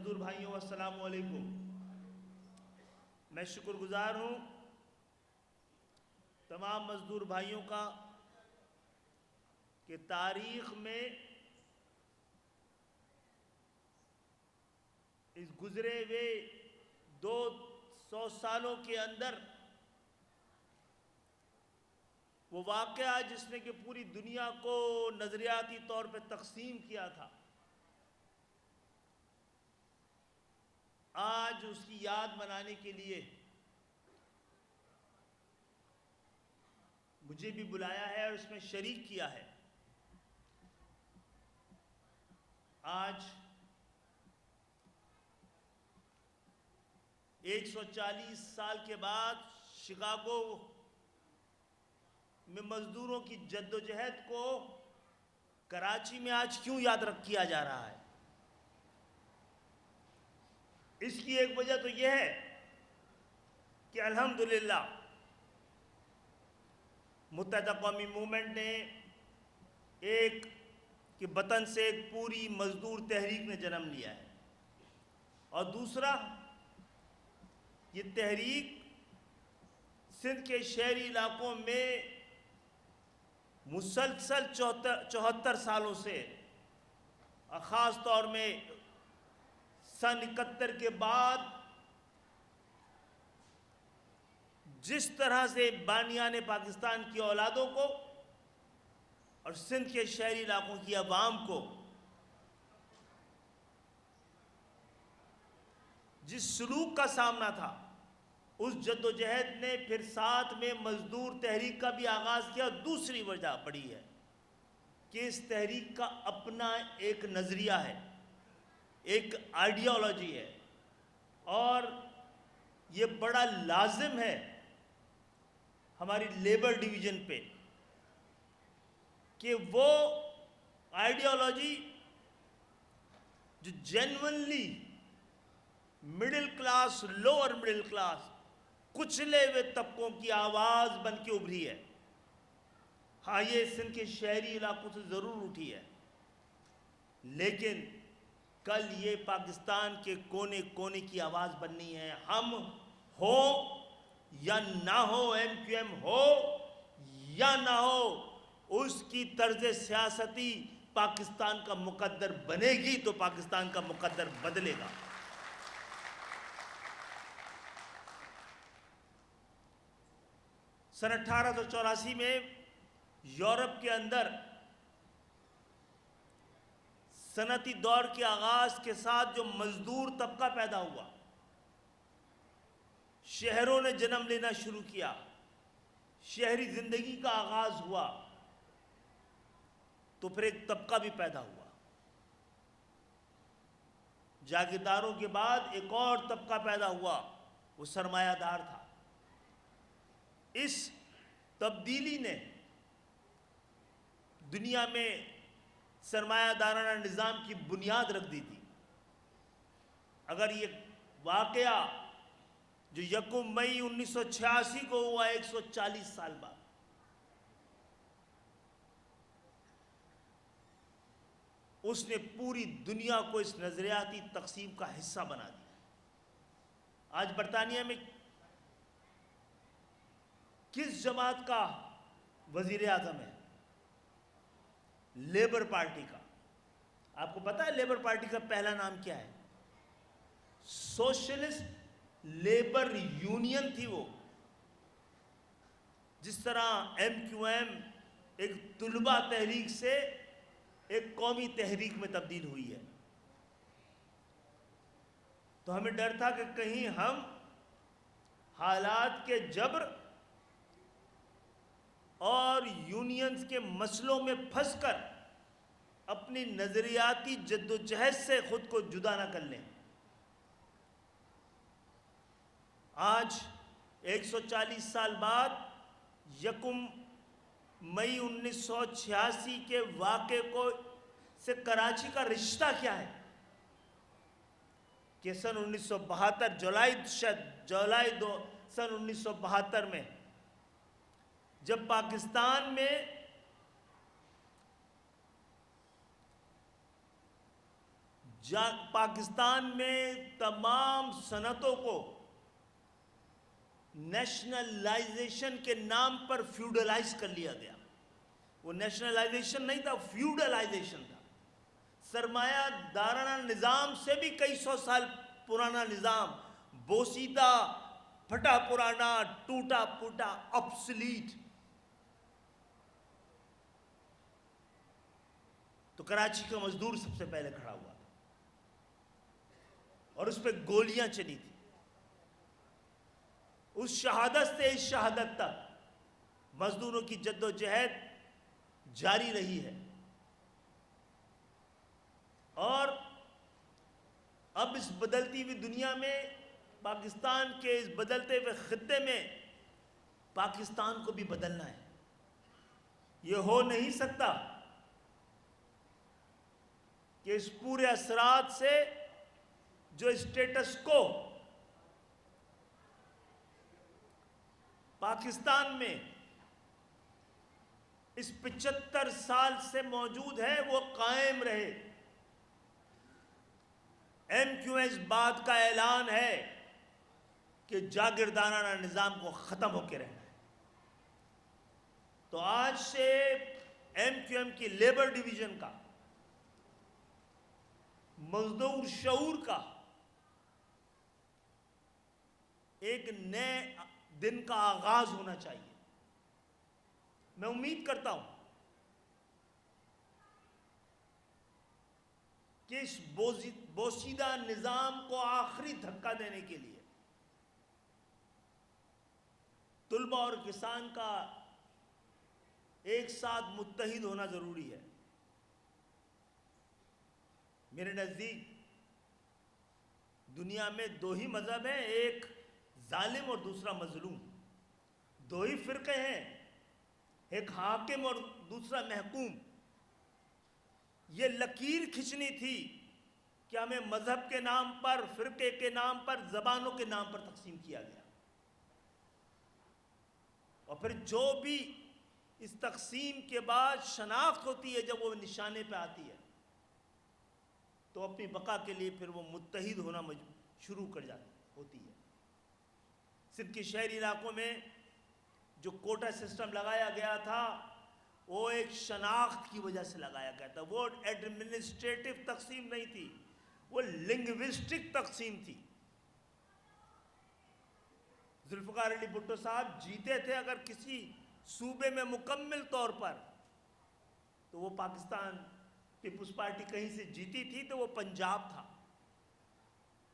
مزدور بھائیوں السلام علیکم۔ میں شکر گزار ہوں تمام مزدور بھائیوں کا کہ تاریخ میں اس گزرے ہوئے 200 سالوں کے اندر وہ واقعہ جس نے کہ پوری دنیا کو نظریاتی طور پہ تقسیم کیا تھا، آج اس کی یاد منانے کے لیے مجھے بھی بلایا ہے اور اس میں شریک کیا ہے۔ آج 140 سال کے بعد شکاگو میں مزدوروں کی جدوجہد کو کراچی میں آج کیوں یاد کیا جا رہا ہے؟ اس کی ایک وجہ تو یہ ہے کہ الحمدللہ متحدہ قومی موومنٹ نے ایک کہ وطن سے ایک پوری مزدور تحریک نے جنم لیا ہے، اور دوسرا یہ تحریک سندھ کے شہری علاقوں میں مسلسل 74 سالوں سے، اور خاص طور میں سن 71 کے بعد جس طرح سے بانیان پاکستان کی اولادوں کو اور سندھ کے شہری علاقوں کی عوام کو جس سلوک کا سامنا تھا، اس جدوجہد نے پھر ساتھ میں مزدور تحریک کا بھی آغاز کیا۔ دوسری وجہ بڑی ہے کہ اس تحریک کا اپنا ایک نظریہ ہے، ایک آئیڈیالوجی ہے، اور یہ بڑا لازم ہے ہماری لیبر ڈویژن پہ کہ وہ آئیڈیالوجی جو genuinely middle class, lower middle class, کچلے ہوئے طبقوں کی آواز بن کے ابھری ہے۔ ہاں، یہ سندھ کے شہری علاقوں سے ضرور اٹھی ہے، لیکن کل یہ پاکستان کے کونے کونے کی آواز بننی ہے۔ ہم ہو یا نہ ہو، ایم کیو ایم ہو یا نہ ہو، اس کی طرز سیاستی پاکستان کا مقدر بنے گی تو پاکستان کا مقدر بدلے گا۔ سن 1884 میں یورپ کے اندر صنعتی دور کے آغاز کے ساتھ جو مزدور طبقہ پیدا ہوا، شہروں نے جنم لینا شروع کیا، شہری زندگی کا آغاز ہوا، تو پھر ایک طبقہ بھی پیدا ہوا۔ جاگیرداروں کے بعد ایک اور طبقہ پیدا ہوا، وہ سرمایہ دار تھا۔ اس تبدیلی نے دنیا میں سرمایہ دارانہ نظام کی بنیاد رکھ دی تھی۔ اگر یہ واقعہ جو 1 مئی 1986 کو ہوا، 140 سال بعد، اس نے پوری دنیا کو اس نظریاتی تقسیم کا حصہ بنا دیا۔ آج برطانیہ میں کس جماعت کا وزیر اعظم ہے؟ لیبر پارٹی کا۔ آپ کو پتا ہے لیبر پارٹی کا پہلا نام کیا ہے؟ سوشلسٹ لیبر یونین تھی وہ۔ جس طرح ایم کیو ایم ایک طلبہ تحریک سے ایک قومی تحریک میں تبدیل ہوئی ہے، تو ہمیں ڈر تھا کہ کہیں ہم حالات کے جبر اور یونینز کے مسئلوں میں پھنس کر اپنی نظریاتی جدوجہد سے خود کو جدا نہ کر لیں۔ آج 140 سال بعد 1 مئی 1986 کے واقعے سے کراچی کا رشتہ کیا ہے کہ سن 1972 جولائی سن 1972 میں جب پاکستان میں پاکستان میں تمام صنعتوں کو نیشنلائزیشن کے نام پر فیوڈلائز کر لیا گیا. وہ نیشنلائزیشن نہیں تھا، فیوڈلائزیشن تھا. سرمایہ دارانہ نظام سے بھی کئی سو سال پرانا نظام، بوسیدہ، پھٹا پرانا، ٹوٹا پھوٹا، obsolete. تو کراچی کا مزدور سب سے پہلے کھڑا ہوا اور اس پہ گولیاں چلی تھی. اس شہادت سے اس شہادت تک مزدوروں کی جد و جہد جاری رہی ہے. اور اب اس بدلتی ہوئی دنیا میں، پاکستان کے اس بدلتے ہوئے خطے میں، پاکستان کو بھی بدلنا ہے. یہ ہو نہیں سکتا کہ اس پورے اثرات سے جو اسٹیٹس کو پاکستان میں اس 75 سال سے موجود ہے وہ قائم رہے. ایم کیو ایس بات کا اعلان ہے کہ جاگیردارانہ نظام کو ختم ہو کے رہنا ہے. تو آج سے ایم کیو ایم کی لیبر ڈویژن کا، مزدور شعور کا ایک نئے دن کا آغاز ہونا چاہیے. میں امید کرتا ہوں کہ اس بوسیدہ نظام کو آخری دھکا دینے کے لیے طلبہ اور کسان کا ایک ساتھ متحد ہونا ضروری ہے. میرے نزدیک دنیا میں دو ہی مذہب ہیں، ایک ظالم اور دوسرا مظلوم. دو ہی فرقے ہیں، ایک حاکم اور دوسرا محکوم. یہ لکیر کھچنی تھی کہ ہمیں مذہب کے نام پر، فرقے کے نام پر، زبانوں کے نام پر تقسیم کیا گیا. اور پھر جو بھی اس تقسیم کے بعد شناخت ہوتی ہے، جب وہ نشانے پہ آتی ہے تو اپنی بقا کے لیے پھر وہ متحد ہونا شروع کر جاتی ہوتی ہے. سندھ کے شہری علاقوں میں جو کوٹا سسٹم لگایا گیا تھا وہ ایک شناخت کی وجہ سے لگایا گیا تھا. وہ ایڈمنسٹریٹو تقسیم نہیں تھی، وہ لنگوسٹک تقسیم تھی. ذوالفقار علی بھٹو صاحب جیتے تھے اگر کسی صوبے میں مکمل طور پر، تو وہ پاکستان پیپلز پارٹی کہیں سے جیتی تھی تو وہ پنجاب تھا.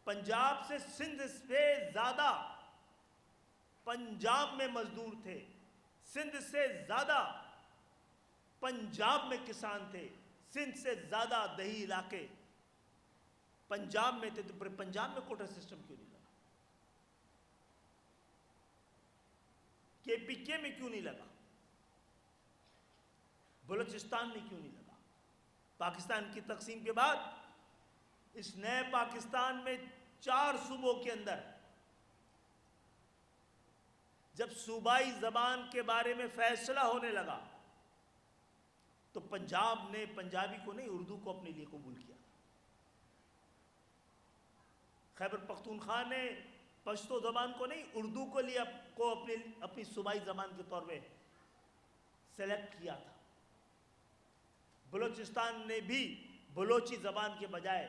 پنجاب سے سندھ سے زیادہ پنجاب میں مزدور تھے، سندھ سے زیادہ پنجاب میں کسان تھے، سندھ سے زیادہ دیہی علاقے پنجاب میں تھے. تو پھر پنجاب میں کوٹا سسٹم کیوں نہیں لگا؟ کے پی کے میں کیوں نہیں لگا؟ بلوچستان میں کیوں نہیں لگا؟ پاکستان کی تقسیم کے بعد اس نئے پاکستان میں 4 صوبوں کے اندر جب صوبائی زبان کے بارے میں فیصلہ ہونے لگا تو پنجاب نے پنجابی کو نہیں، اردو کو اپنے لیے قبول کیا. خیبر پختونخوا نے پشتو زبان کو نہیں، اردو کو لیے اپنی صوبائی زبان کے طور پہ سلیکٹ کیا تھا. بلوچستان نے بھی بلوچی زبان کے بجائے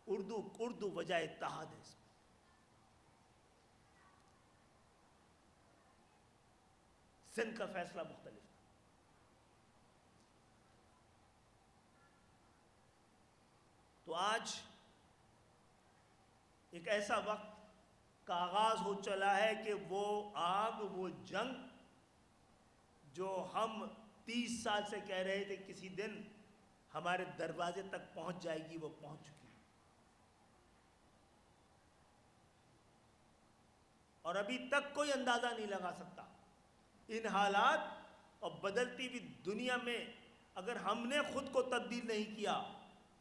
اردو بجائے اتحاد ہے. سندھ کا فیصلہ مختلف تھا. تو آج ایک ایسا وقت کا آغاز ہو چلا ہے کہ وہ آگ، وہ جنگ جو ہم 30 سال سے کہہ رہے تھے کسی دن ہمارے دروازے تک پہنچ جائے گی، وہ پہنچ چکی ہے. اور ابھی تک کوئی اندازہ نہیں لگا سکتا. ان حالات اور بدلتی ہوئی دنیا میں اگر ہم نے خود کو تبدیل نہیں کیا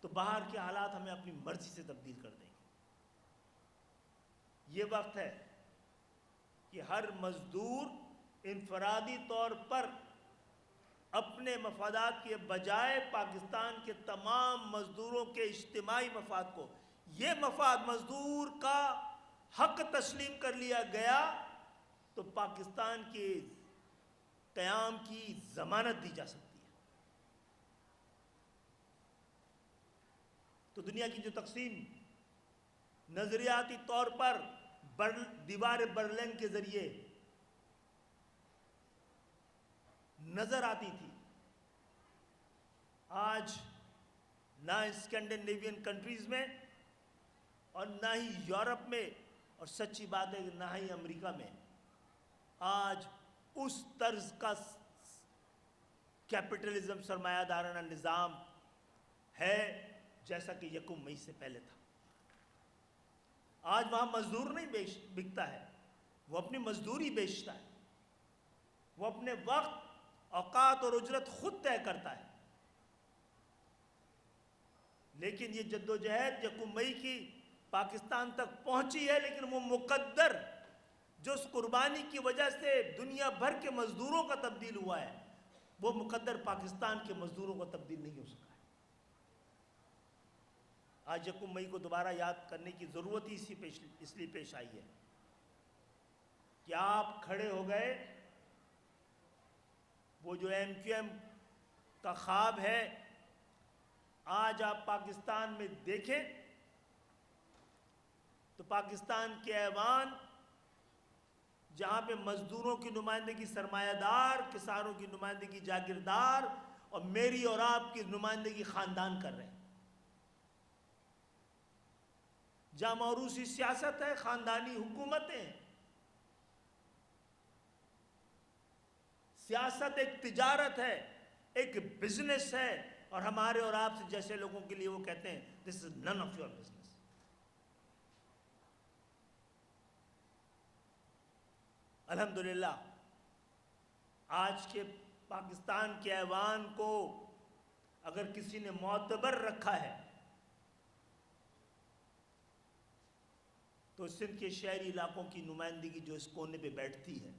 تو باہر کے حالات ہمیں اپنی مرضی سے تبدیل کر دیں گے. یہ وقت ہے کہ ہر مزدور انفرادی طور پر اپنے مفادات کے بجائے پاکستان کے تمام مزدوروں کے اجتماعی مفاد کو، یہ مفاد مزدور کا حق تسلیم کر لیا گیا تو پاکستان کے قیام کی ضمانت دی جا سکتی ہے۔ تو دنیا کی جو تقسیم نظریاتی طور پر دیوار برلن کے ذریعے نظر آتی تھی، آج نہ اسکینڈینیوین کنٹریز میں اور نہ ہی یورپ میں، اور سچی بات ہے کہ نہ ہی امریکہ میں آج اس طرز کا کیپٹلزم سرمایہ دارانہ نظام ہے جیسا کہ 1 مئی سے پہلے تھا۔ آج وہاں مزدور نہیں بکتا ہے، وہ اپنی مزدوری بیچتا ہے، وہ اپنے وقت، اوقات اور اجرت خود طے کرتا ہے۔ لیکن یہ جدوجہد 1 مئی کی پاکستان تک پہنچی ہے، لیکن وہ مقدر جو اس قربانی کی وجہ سے دنیا بھر کے مزدوروں کا تبدیل ہوا ہے، وہ مقدر پاکستان کے مزدوروں کا تبدیل نہیں ہو سکا ہے۔ آج 1 مئی کو دوبارہ یاد کرنے کی ضرورت ہی اس لیے پیش آئی ہے کہ آپ کھڑے ہو گئے، وہ جو MQM کا خواب ہے آج آپ پاکستان میں دیکھیں تو پاکستان کے ایوان، جہاں پہ مزدوروں کی نمائندگی سرمایہ دار، کسانوں کی نمائندگی جاگیردار اور میری اور آپ کی نمائندگی خاندان کر رہے ہیں، جہاں موروثی سیاست ہے، خاندانی حکومتیں، سیاست ایک تجارت ہے، ایک بزنس ہے، اور ہمارے اور آپ سے جیسے لوگوں کے لیے وہ کہتے ہیں this is none of your business۔ الحمدللہ آج کے پاکستان کے ایوان کو اگر کسی نے معتبر رکھا ہے تو سندھ کے شہری علاقوں کی نمائندگی جو اس کونے پہ بیٹھتی ہے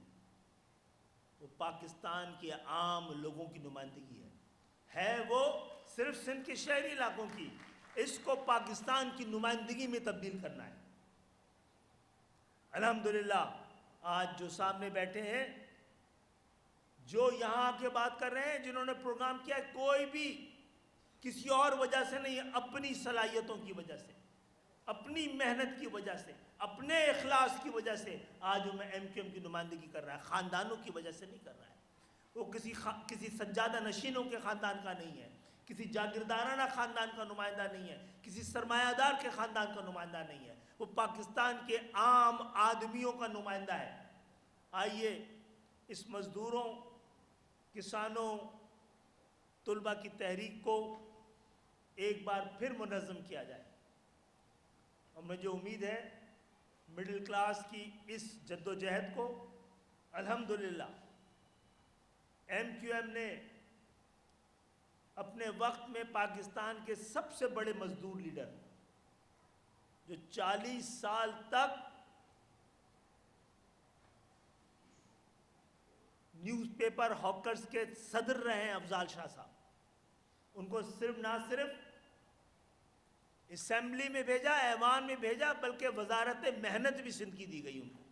وہ پاکستان کے عام لوگوں کی نمائندگی ہے وہ صرف سندھ کے شہری علاقوں کی، اس کو پاکستان کی نمائندگی میں تبدیل کرنا ہے۔ الحمدللہ آج جو سامنے بیٹھے ہیں، جو یہاں آ کے بات کر رہے ہیں، جنہوں نے پروگرام کیا، کوئی بھی کسی اور وجہ سے نہیں، اپنی صلاحیتوں کی وجہ سے، اپنی محنت کی وجہ سے، اپنے اخلاص کی وجہ سے آج وہ MQM کی نمائندگی کر رہا ہے، خاندانوں کی وجہ سے نہیں کر رہا ہے۔ وہ کسی سجادہ نشینوں کے خاندان کا نہیں ہے، کسی جاگیردارانہ خاندان کا نمائندہ نہیں ہے، کسی سرمایہ دار کے خاندان کا نمائندہ نہیں ہے، وہ پاکستان کے عام آدمیوں کا نمائندہ ہے۔ آئیے اس مزدوروں، کسانوں، طلبہ کی تحریک کو ایک بار پھر منظم کیا جائے، اور مجھے امید ہے مڈل کلاس کی اس جدوجہد کو الحمدللہ MQM نے اپنے وقت میں پاکستان کے سب سے بڑے مزدور لیڈر، جو 40 سال تک نیوز پیپر ہاکرز کے صدر رہے ہیں، افضال شاہ صاحب، ان کو نہ صرف اسمبلی میں بھیجا، ایوان میں بھیجا، بلکہ وزارت محنت بھی سندھ کی دی گئی ان کو۔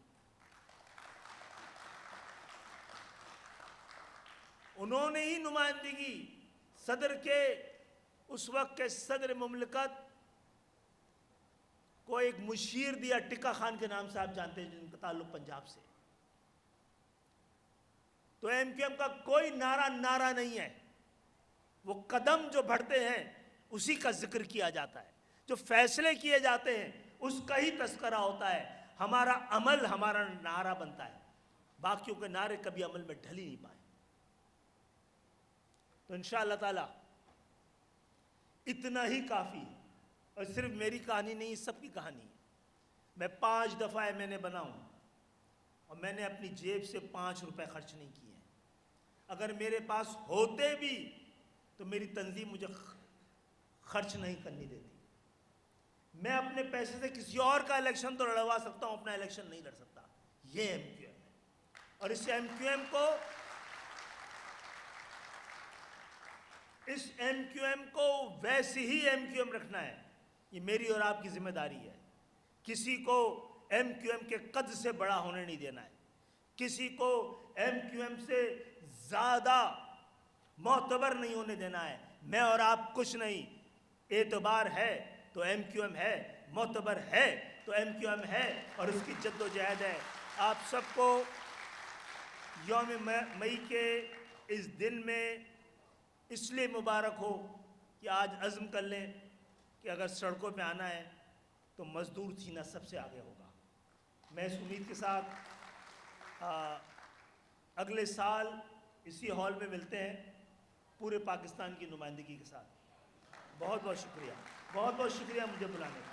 انہوں نے ہی نمائندگی صدر کے، اس وقت کے صدر مملکت کو ایک مشیر دیا، ٹکا خان کے نام سے آپ جانتے ہیں، جن کا تعلق پنجاب سے۔ تو MQM کا کوئی نعرہ نہیں ہے، وہ قدم جو بڑھتے ہیں اسی کا ذکر کیا جاتا ہے، جو فیصلے کیے جاتے ہیں اس کا ہی تذکرہ ہوتا ہے، ہمارا عمل ہمارا نعرہ بنتا ہے، باقیوں کے نعرے کبھی عمل میں ڈھل ہی نہیں پائے۔ تو انشاءاللہ تعالی اتنا ہی کافی ہے، اور صرف میری کہانی نہیں، سب کی کہانی ہے۔ میں 5 دفعہ MNA بنا ہوں، اور میں نے اپنی جیب سے 5 روپے خرچ نہیں کیے ہیں۔ اگر میرے پاس ہوتے بھی تو میری تنظیم مجھے خرچ نہیں کرنی دیتی۔ میں اپنے پیسے سے کسی اور کا الیکشن تو لڑوا سکتا ہوں، اپنا الیکشن نہیں لڑ سکتا۔ یہ MQM ہے، اور اس MQM کو اس ایم کیو ایم کو ویسی ہی ایم کیو ایم رکھنا ہے. یہ میری اور آپ کی ذمہ داری ہے. کسی کو ایم کیو ایم کے قد سے بڑا ہونے نہیں دینا ہے. کسی کو ایم کیو ایم سے زیادہ معتبر نہیں ہونے دینا ہے. میں اور آپ کچھ نہیں. اعتبار ہے تو ایم کیو ایم ہے، معتبر ہے تو ایم کیو ایم ہے، اور اس کی جد و جہد ہے. آپ سب کو یوم مئی کے اس دن میں اس لیے مبارک ہو کہ آج عزم کر لیں کہ اگر سڑکوں پہ آنا ہے تو مزدور سینہ سب سے آگے ہوگا. میں اس امید کے ساتھ اگلے سال اسی ہال میں ملتے ہیں پورے پاکستان کی نمائندگی کے ساتھ. بہت بہت شکریہ، بہت بہت شکریہ مجھے بلانے کا.